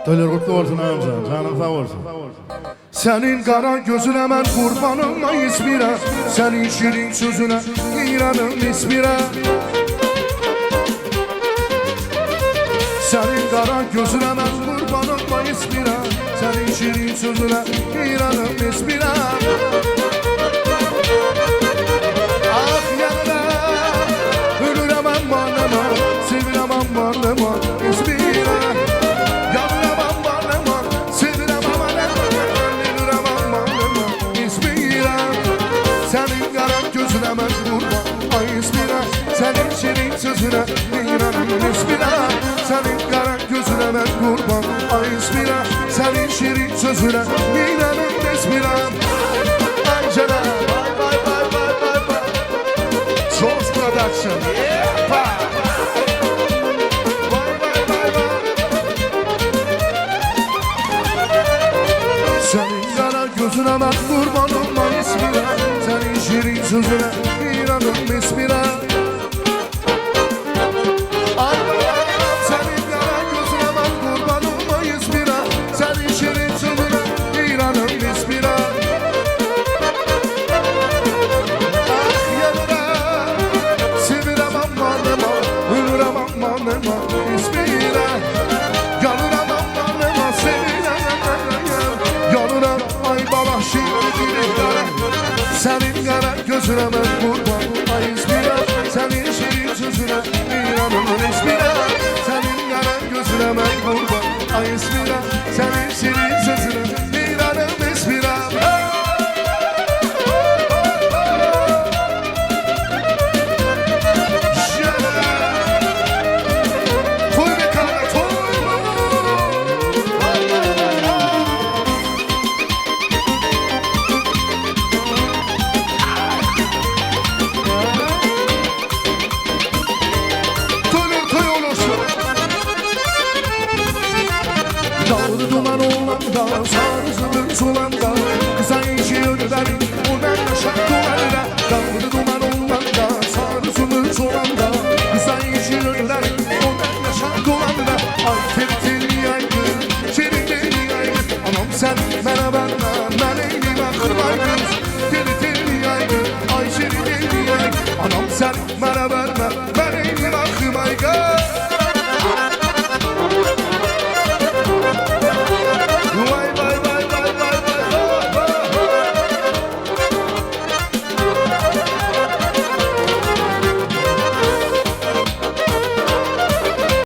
Toylar kutlu olsun amcan, canın sağ olsun. Senin kara gözüne ben kurbanım ismine, senin şirin sözüne İran'ım ismine. Senin kara gözüne ben kurbanım ismine, senin şirin sözüne İran'ım ismine. Ah yanına ölürem amanıma, sevirem amanıma ismine. Yanırem amanıma, sevirem amanıma, ölürem amanıma ismine. Senin kara gözüne ben kurban ismine, senin şirin sözüne İran'ım ismine. Senin kara gözüne ben kurban ismine, senin şirin sözüne İran'ım ismine. Angela, bye bye bye bye bye bye. Source Production, yeah, bye. Bye bye bye bye. Senin kara gözüne ben kurbanım ismine, senin şirin sözüne İran'ım ismine. Senin kara gözüne ben kurban ismine, senin şirin sözüne İran'ın ismine. Senin kara gözüne ben kurban ismine, senin şirin sözüne İran'ın ismine. Dağlı duman olan dağ, sarı sulan dağ, kısa işi öderim.